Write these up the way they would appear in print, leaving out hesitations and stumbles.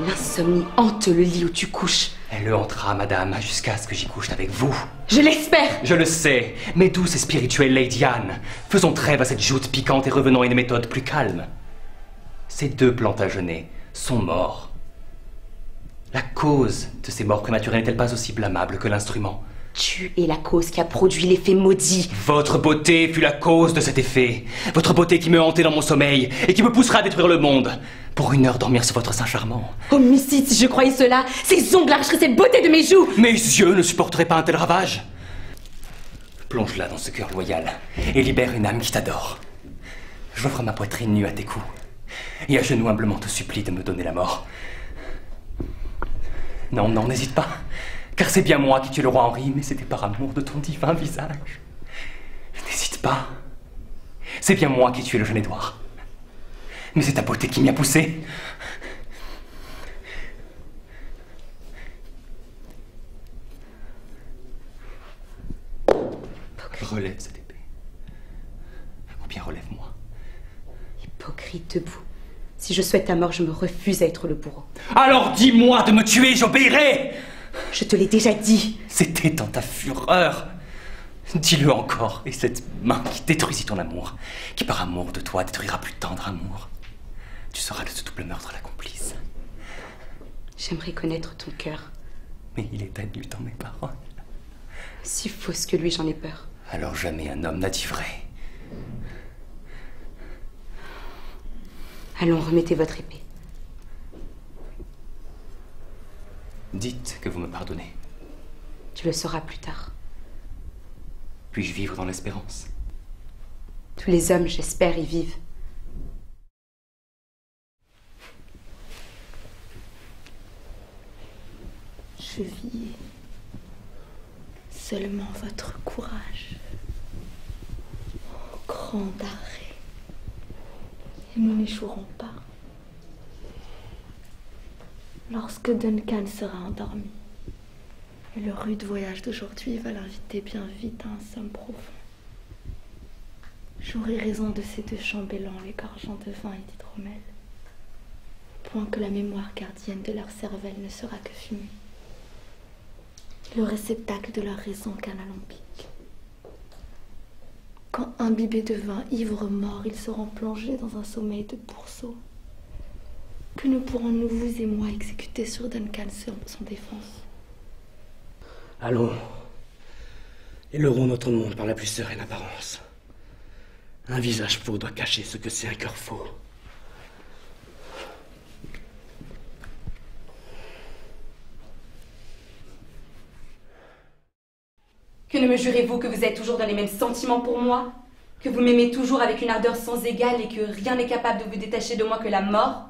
L'insomnie hante le lit où tu couches. Elle le hantera, madame, jusqu'à ce que j'y couche avec vous. Je l'espère. Je le sais, mais douce et spirituelle Lady Anne, faisons trêve à cette joute piquante et revenons à une méthode plus calme. Ces deux Plantagenets sont morts. La cause de ces morts prématurées n'est-elle pas aussi blâmable que l'instrument? Tu es la cause qui a produit l'effet maudit. Votre beauté fut la cause de cet effet. Votre beauté qui me hantait dans mon sommeil et qui me poussera à détruire le monde. Pour une heure dormir sur votre sein charmant. Homicide, si je croyais cela, ces ongles arracheraient cette beauté de mes joues. Mes yeux ne supporteraient pas un tel ravage. Plonge-la dans ce cœur loyal et libère une âme qui t'adore. J'offre ma poitrine nue à tes coups et à genoux humblement te supplie de me donner la mort. Non, non, n'hésite pas. Car c'est bien moi qui tue le roi Henri, mais c'était par amour de ton divin visage. N'hésite pas. C'est bien moi qui tue le jeune Édouard. Mais c'est ta beauté qui m'y a poussé. Relève cette épée. Ou bien relève-moi. Hypocrite debout. Si je souhaite ta mort, je me refuse à être le bourreau. Alors dis-moi de me tuer, j'obéirai. Je te l'ai déjà dit. C'était dans ta fureur. Dis-le encore, et cette main qui détruisit ton amour, qui par amour de toi détruira plus tendre amour, tu seras de ce double meurtre la complice. J'aimerais connaître ton cœur. Mais il est à nu dans mes paroles. Si fausse que lui, j'en ai peur. Alors jamais un homme n'a dit vrai. Allons, remettez votre épée. Dites que vous me pardonnez. Tu le sauras plus tard. Puis-je vivre dans l'espérance? Tous les hommes, j'espère, y vivent. Chevillez seulement votre courage. Grand arrêt. Et nous n'échouerons pas. Lorsque Duncan sera endormi, et le rude voyage d'aujourd'hui va l'inviter bien vite à un somme profond, j'aurai raison de ces deux chambellans égorgeant de vin et d'hydromel, au point que la mémoire gardienne de leur cervelle ne sera que fumée, le réceptacle de leur raison qu'un alambic. Quand imbibés de vin, ivres morts, ils seront plongés dans un sommeil de pourceau, que nous pourrons-nous, vous et moi, exécuter sur Duncan sans défense? Allons, et leurrons notre monde par la plus sereine apparence. Un visage faux doit cacher ce que c'est un cœur faux. Que ne me jurez-vous que vous êtes toujours dans les mêmes sentiments pour moi? Que vous m'aimez toujours avec une ardeur sans égale et que rien n'est capable de vous détacher de moi que la mort?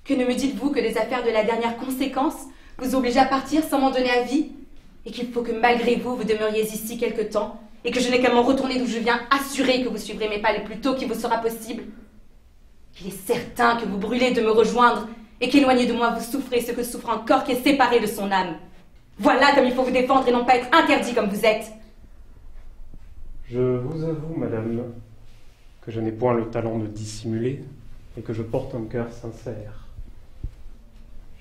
Que ne me dites-vous que les affaires de la dernière conséquence vous obligent à partir sans m'en donner avis? Et qu'il faut que malgré vous, vous demeuriez ici quelque temps, et que je n'ai qu'à m'en retourner d'où je viens, assurer que vous suivrez mes pas le plus tôt qu'il vous sera possible? Il est certain que vous brûlez de me rejoindre, et qu'éloigné de moi, vous souffrez ce que souffre un corps qui est séparé de son âme. Voilà comme il faut vous défendre et non pas être interdit comme vous êtes. Je vous avoue, madame, que je n'ai point le talent de dissimuler, et que je porte un cœur sincère.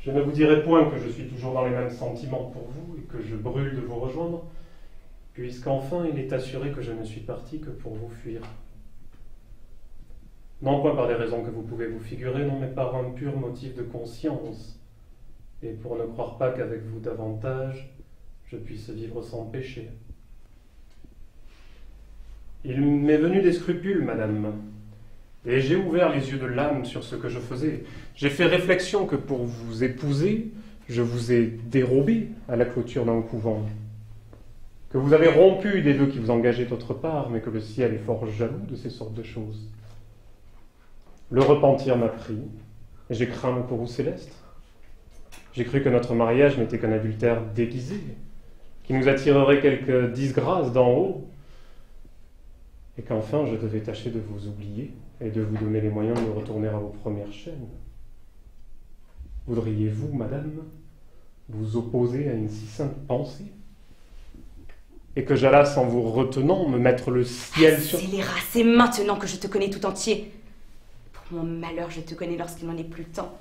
Je ne vous dirai point que je suis toujours dans les mêmes sentiments pour vous et que je brûle de vous rejoindre, puisqu'enfin il est assuré que je ne suis parti que pour vous fuir. Non point par des raisons que vous pouvez vous figurer, non, mais par un pur motif de conscience, et pour ne croire pas qu'avec vous davantage, je puisse vivre sans péché. Il m'est venu des scrupules, madame, et j'ai ouvert les yeux de l'âme sur ce que je faisais. J'ai fait réflexion que pour vous épouser, je vous ai dérobé à la clôture d'un couvent, que vous avez rompu des vœux qui vous engageaient d'autre part, mais que le ciel est fort jaloux de ces sortes de choses. Le repentir m'a pris, et j'ai craint pour vous céleste. J'ai cru que notre mariage n'était qu'un adultère déguisé, qui nous attirerait quelque disgrâce d'en haut, et qu'enfin je devais tâcher de vous oublier et de vous donner les moyens de retourner à vos premières chaînes. Voudriez-vous, madame, vous opposer à une si sainte pensée? Et que j'allasse en vous retenant me mettre le ciel sur... Scélérat, c'est maintenant que je te connais tout entier. Pour mon malheur, je te connais lorsqu'il n'en est plus le temps.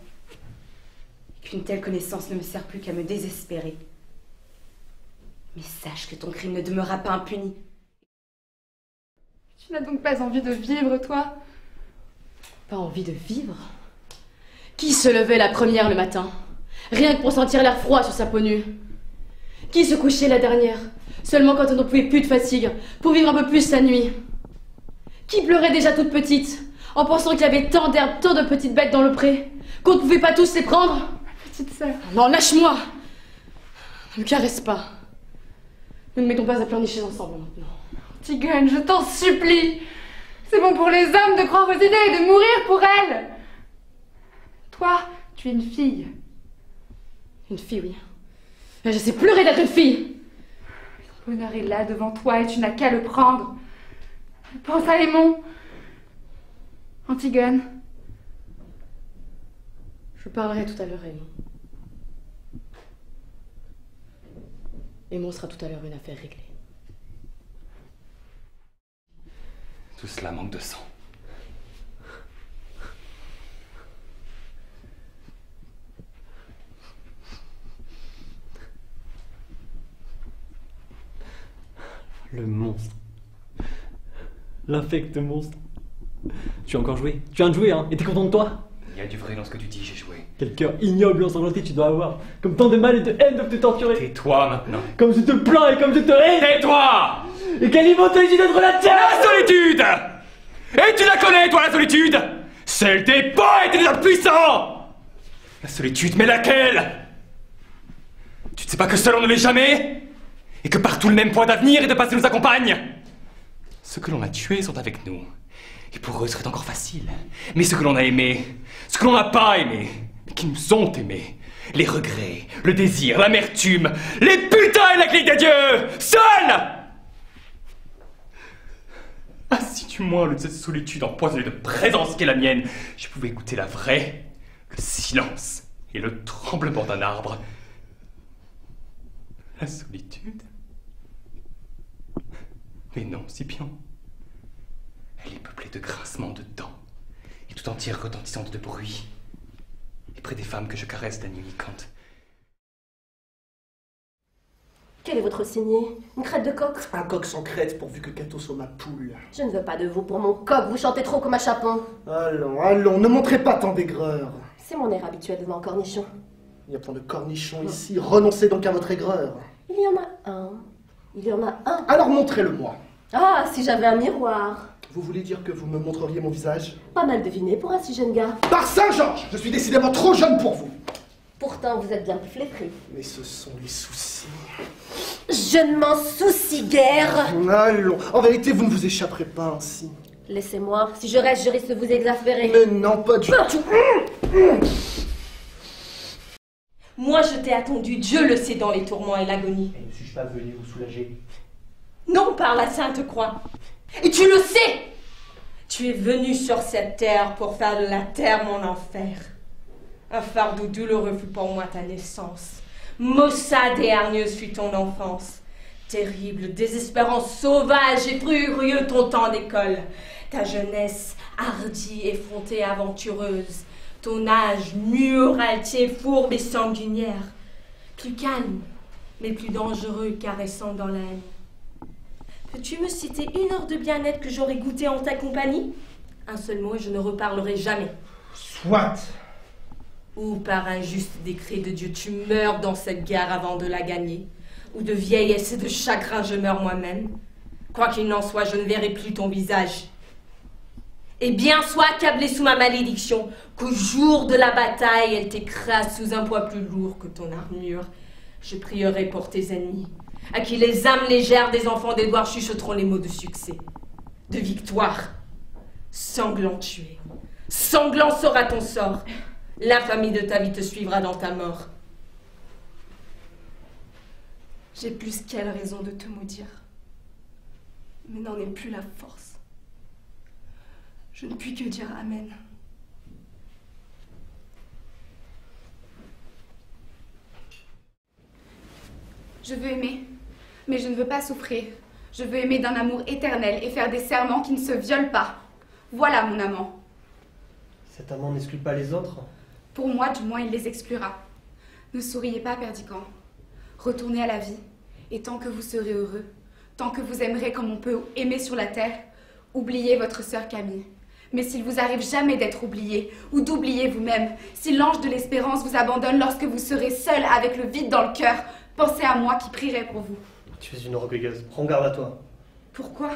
qu'une telle connaissance ne me sert plus qu'à me désespérer. Mais sache que ton crime ne demeurera pas impuni. Tu n'as donc pas envie de vivre, toi? Pas envie de vivre? Qui se levait la première le matin, rien que pour sentir l'air froid sur sa peau nue? Qui se couchait la dernière, seulement quand on n'en pouvait plus de fatigue, pour vivre un peu plus sa nuit? Qui pleurait déjà toute petite, en pensant qu'il y avait tant d'herbes, tant de petites bêtes dans le pré, qu'on ne pouvait pas tous les prendre? Ma petite sœur. Non, lâche-moi! Ne me caresse pas. Nous ne mettons pas à pleurnicher ensemble maintenant. Antigone, je t'en supplie. C'est bon pour les hommes de croire aux idées et de mourir pour elles. Toi, tu es une fille. Une fille, oui. Mais je sais pleurer d'être une fille. Ton bonheur est là devant toi et tu n'as qu'à le prendre. Pense à Aimon. Antigone. Je parlerai tout à l'heure, Aimon. Aimon sera tout à l'heure une affaire réglée. Tout cela manque de sang. Le monstre. L'infect monstre. Tu as encore joué? Tu viens de jouer, hein? Et t'es content de toi? Il y a du vrai dans ce que tu dis, j'ai joué. Quel cœur ignoble et ensanglanté tu dois avoir. Comme tant de mal et de haine doivent te torturer. Tais-toi maintenant. Comme je te plains et comme je te hais. Tais-toi! Et quelle immortalité de la terre! La solitude! Et tu la connais, toi, la solitude? Celle des poètes et des hommes puissants! La solitude, mais laquelle? Tu ne sais pas que seul on ne l'est jamais? Et que partout le même point d'avenir et de passé nous accompagne? Ceux que l'on a tués sont avec nous. Et pour eux, ce serait encore facile. Mais ceux que l'on a aimés, ceux que l'on n'a pas aimés, mais qui nous ont aimés, les regrets, le désir, l'amertume, les putains et la clique des dieux, seuls! Ah, si du moins, au lieu de cette solitude empoisonnée de présence qu'est la mienne, je pouvais écouter la vraie, le silence et le tremblement d'un arbre. La solitude? Mais non, Scipion. Elle est peuplée de grincements de dents, et tout entière retentissante de bruit. Et près des femmes que je caresse la nuit quand... Quel est votre signé? Une crête de coq? Un coq sans crête pourvu que Cato soit ma poule. Je ne veux pas de vous pour mon coq, vous chantez trop comme un chapon. Allons, allons, ne montrez pas tant d'aigreur. C'est mon air habituel devant un cornichon. Il y a point de cornichons ici, renoncez donc à votre aigreur. Il y en a un. Il y en a un. Alors montrez-le-moi. Ah, si j'avais un miroir. Vous voulez dire que vous me montreriez mon visage? Pas mal deviné pour un si jeune gars. Par Saint-Georges, je suis décidément trop jeune pour vous. Pourtant, vous êtes bien plus flétri. Mais ce sont les soucis. Je ne m'en soucie guère. Allons, en vérité, vous ne vous échapperez pas ainsi. Laissez-moi, si je reste, je risque de vous exaspérer. Mais non, pas du tout. Moi, je t'ai attendu, Dieu le sait, dans les tourments et l'agonie. Et ne suis-je pas venu vous soulager? Non, par la Sainte Croix. Et tu le sais! Tu es venu sur cette terre pour faire de la terre mon enfer. Un fardeau douloureux fut pour moi ta naissance. Maussade et hargneuse fut ton enfance. Terrible, désespérant, sauvage et furieux ton temps d'école. Ta jeunesse, hardie, effrontée, aventureuse. Ton âge, mûr, altier, fourbe et sanguinière. Plus calme, mais plus dangereux, caressant dans la haine. Peux-tu me citer une heure de bien-être que j'aurais goûté en ta compagnie? Un seul mot et je ne reparlerai jamais. Soit. Ou par un juste décret de Dieu, tu meurs dans cette guerre avant de la gagner. Ou de vieillesse et de chagrin, je meurs moi-même. Quoi qu'il n'en soit, je ne verrai plus ton visage. Et bien soit accablée sous ma malédiction, qu'au jour de la bataille, elle t'écrase sous un poids plus lourd que ton armure. Je prierai pour tes ennemis, à qui les âmes légères des enfants d'Édouard chuchoteront les mots de succès, de victoire. Sanglant tu es, sanglant sera ton sort. L'infamie de ta vie te suivra dans ta mort. J'ai plus qu'elle raison de te maudire. Mais n'en ai plus la force. Je ne puis que dire Amen. Je veux aimer, mais je ne veux pas souffrir. Je veux aimer d'un amour éternel et faire des serments qui ne se violent pas. Voilà mon amant. Cet amant n'exclut pas les autres? Pour moi, du moins, il les exclura. Ne souriez pas, Perdican. Retournez à la vie, et tant que vous serez heureux, tant que vous aimerez comme on peut aimer sur la terre, oubliez votre sœur Camille. Mais s'il vous arrive jamais d'être oublié, ou d'oublier vous-même, si l'ange de l'espérance vous abandonne lorsque vous serez seul avec le vide dans le cœur, pensez à moi qui prierai pour vous. Tu es une orgueilleuse, prends garde à toi. Pourquoi?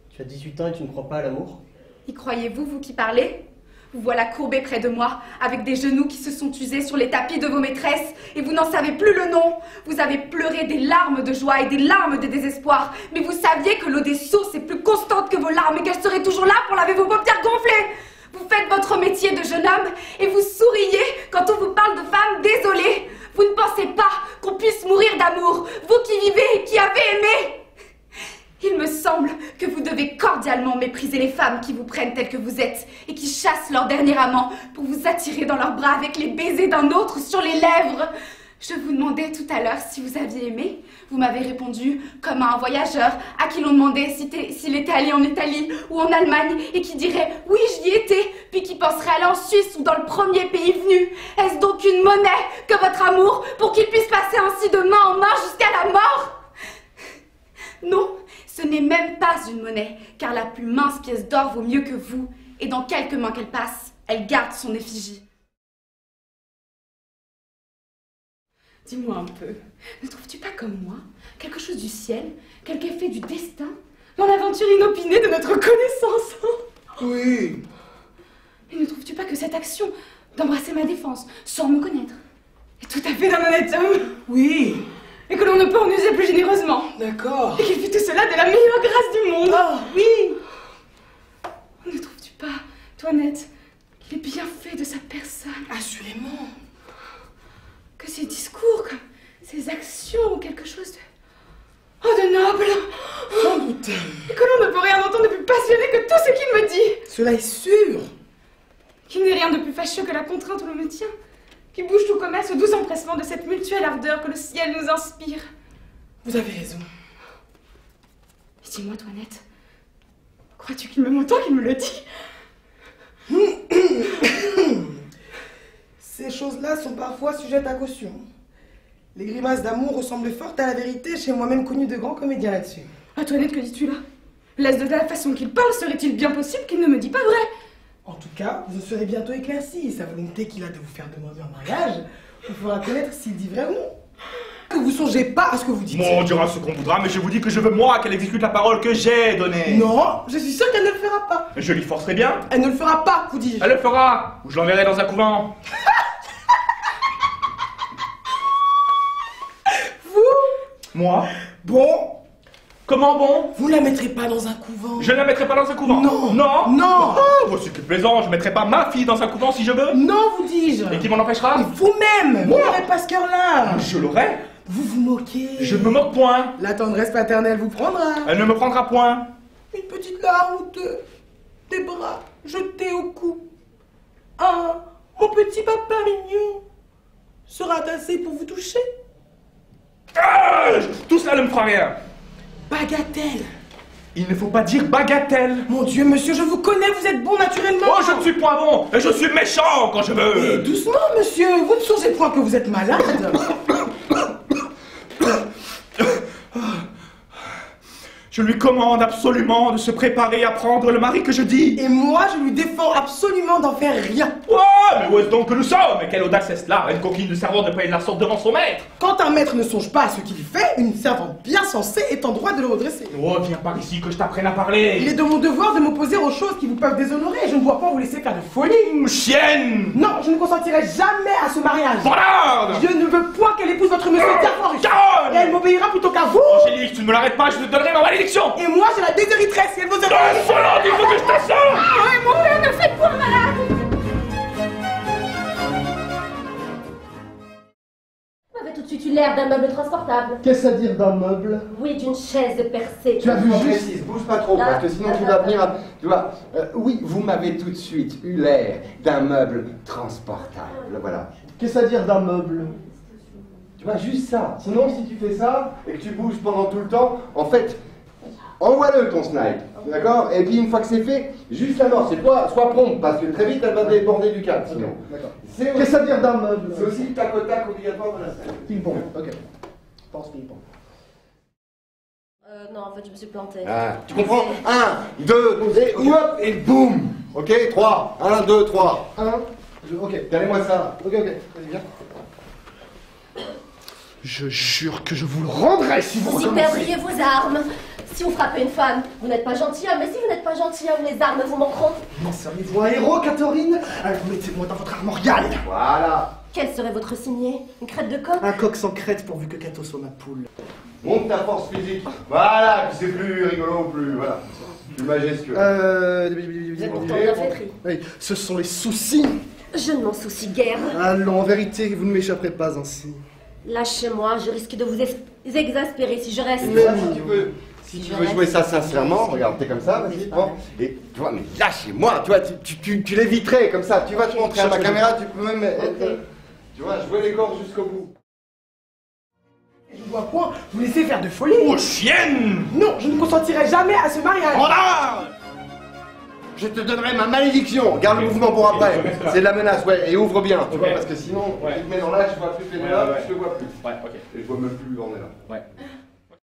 Tu as 18 ans et tu ne crois pas à l'amour? Y croyez-vous, vous qui parlez? Vous voilà courbé près de moi, avec des genoux qui se sont usés sur les tapis de vos maîtresses, et vous n'en savez plus le nom. Vous avez pleuré des larmes de joie et des larmes de désespoir, mais vous saviez que l'eau des sources est plus constante que vos larmes et qu'elle serait toujours là pour laver vos paupières gonflées. Vous faites votre métier de jeune homme, et vous souriez quand on vous parle de femme désolée. Vous ne pensez pas qu'on puisse mourir d'amour, vous qui vivez et qui avez aimé. Il me semble que vous devez cordialement mépriser les femmes qui vous prennent telles que vous êtes et qui chassent leur dernier amant pour vous attirer dans leurs bras avec les baisers d'un autre sur les lèvres. Je vous demandais tout à l'heure si vous aviez aimé. Vous m'avez répondu comme à un voyageur à qui l'on demandait s'il était allé en Italie ou en Allemagne et qui dirait « oui, j'y étais », puis qui penserait aller en Suisse ou dans le premier pays venu. Est-ce donc une monnaie que votre amour pour qu'il puisse passer ainsi de main en main jusqu'à la mort? Non. Ce n'est même pas une monnaie, car la plus mince pièce d'or vaut mieux que vous, et dans quelques mains qu'elle passe, elle garde son effigie. Dis-moi un peu, ne trouves-tu pas comme moi quelque chose du ciel, quelque effet du destin, dans l'aventure inopinée de notre connaissance? Oui. Et ne trouves-tu pas que cette action d'embrasser ma défense, sans me connaître, est tout à fait d'un honnête homme? Oui. Et que l'on ne peut en user plus généreusement. D'accord. Et qu'il fit tout cela de la meilleure grâce du monde. Ah, oui. Ne trouves-tu pas, Toinette, qu'il est bien fait de sa personne? Assurément. Que ses discours, comme ses actions ont quelque chose de... oh, de noble. Sans doute. Et que l'on ne peut rien entendre de plus passionné que tout ce qu'il me dit. Cela est sûr. Qu'il n'est rien de plus fâcheux que la contrainte où l'on me tient, qui bouge tout commerce au doux empressement de cette mutuelle ardeur que le ciel nous inspire. Vous avez raison. Dis-moi, Toinette, crois-tu qu'il m'aime autant qu'il me le dit? Ces choses-là sont parfois sujettes à caution. Les grimaces d'amour ressemblent fort à la vérité, j'ai moi-même connu de grands comédiens là-dessus. Ah, Toinette, que dis-tu là? Laisse de la façon qu'il parle, serait-il bien possible qu'il ne me dit pas vrai? En tout cas, vous serez bientôt éclairci. Sa volonté qu'il a de vous faire demander en mariage vous fera connaître s'il dit vrai ou non. Que vous songez pas à ce que vous dites. On dira ce qu'on voudra, mais je vous dis que je veux moi qu'elle exécute la parole que j'ai donnée. Non, je suis sûre qu'elle ne le fera pas. Je l'y forcerai bien. Elle ne le fera pas, vous dis-je. Elle le fera, ou je l'enverrai dans un couvent. Vous? Moi? Bon. Comment bon? Vous ne la mettrez pas dans un couvent. Je ne la mettrai pas dans un couvent. Non. Non. Non. Oh, vous c'est plaisant, je ne mettrai pas ma fille dans un couvent si je veux. Non, vous dis-je. Et qui m'en empêchera? Vous-même. Vous n'aurez pas ce cœur-là. Je l'aurai. Vous vous moquez. Je ne me moque point. La tendresse paternelle vous prendra. Elle ne me prendra point. Une petite larme ou deux. Des bras jetés au cou. Ah, mon petit papa mignon sera assez pour vous toucher. Ah, tout cela ne me fera rien. Bagatelle. Il ne faut pas dire bagatelle. Mon Dieu, monsieur, je vous connais, vous êtes bon naturellement. Oh, je ne suis point bon, et je suis méchant quand je veux. Et doucement, monsieur, vous ne songez point que vous êtes malade. Je lui commande absolument de se préparer à prendre le mari que je dis. Et moi, je lui défends absolument d'en faire rien. Oh, mais où est-ce donc que nous sommes? Et quelle audace est-ce là? Une coquine de servante de payer de la sorte devant son maître. Quand un maître ne songe pas à ce qu'il fait, une servante bien sensée est en droit de le redresser. Oh, viens par ici que je t'apprenne à parler. Il est de mon devoir de m'opposer aux choses qui vous peuvent déshonorer. Je ne dois pas vous laisser faire de folie. Chienne! Non, je ne consentirai jamais à ce mariage. Voilà! Je ne veux point qu'elle épouse votre monsieur Carforus. Carole! Et elle m'obéira plutôt qu'à vous. Angélique, tu ne me l'arrêtes pas, je te donnerai ma malédiction. Et moi, je la déshériterai si elle vous obéit. Insolente, il faut que je t'assure. Oh, mon père, ne faites point malade. Vous avez tout de suite eu l'air d'un meuble transportable. Qu'est-ce à dire d'un meuble? Oui, d'une chaise percée. Tu as vu juste... Précise, bouge pas trop, parce que sinon tu vas venir à... Tu vois, oui, vous m'avez tout de suite eu l'air d'un meuble transportable, voilà. Qu'est-ce à dire d'un meuble? Tu vois, juste ça. Sinon, si tu fais ça... Et que tu bouges pendant tout le temps, en fait, envoie-le ton snipe, d'accord? Et puis une fois que c'est fait, juste la mort, c'est toi, sois prompt, parce que très vite elle va déborder du cadre, sinon. D'accord. Qu'est-ce que ça veut dire d'un meuble? C'est aussi tac au tac obligatoire de la scène. Ping-pong, ok. Pense ping-pong. Non, en fait, je me suis plantée. Ah, tu comprends? 1, 2, et hop, et boum! Ok, 3. 1, 2, 3. 1, 2, ok. Donnez-moi ça. Ok, vas-y, viens. Je jure que je vous le rendrai si vous Vous y recommencez. perdriez vos armes. Si vous frappez une femme, vous n'êtes pas gentilhomme. Mais si vous n'êtes pas gentilhomme, les armes vous manqueront. Non, seriez-vous un héros, Catherine? Alors, mettez-moi dans votre armorial. Voilà. Quel serait votre signet? Une crête de coq? Un coq sans crête pourvu que Cato soit ma poule. Monte ta force physique. Voilà, puis c'est plus rigolo, plus. Voilà. Plus majestueux. Vous êtes pourtant bien flétri. Oui, ce sont les soucis. Je ne m'en soucie guère. Allons, en vérité, vous ne m'échapperez pas ainsi. Lâchez-moi, je risque de vous exaspérer si je reste. Si tu veux jouer ça sincèrement, regarde, t'es comme ça, vas-y, prends. Et tu vois, mais lâchez-moi, tu vois, tu l'éviterais comme ça. Tu vas te montrer à ma caméra, tu peux même. Tu vois, jouer les corps jusqu'au bout. Je ne dois point vous laisser faire de folie. Oh, chienne! Non, je ne consentirai jamais à ce mariage. Je te donnerai ma malédiction. Garde le mouvement pour après. C'est de la menace, ouais, et ouvre bien, tu vois, parce que sinon, tu te mets dans l'âge, je vois plus Pénélope, je te vois plus. Ouais, ok. Et je vois même plus Ornella. Ouais.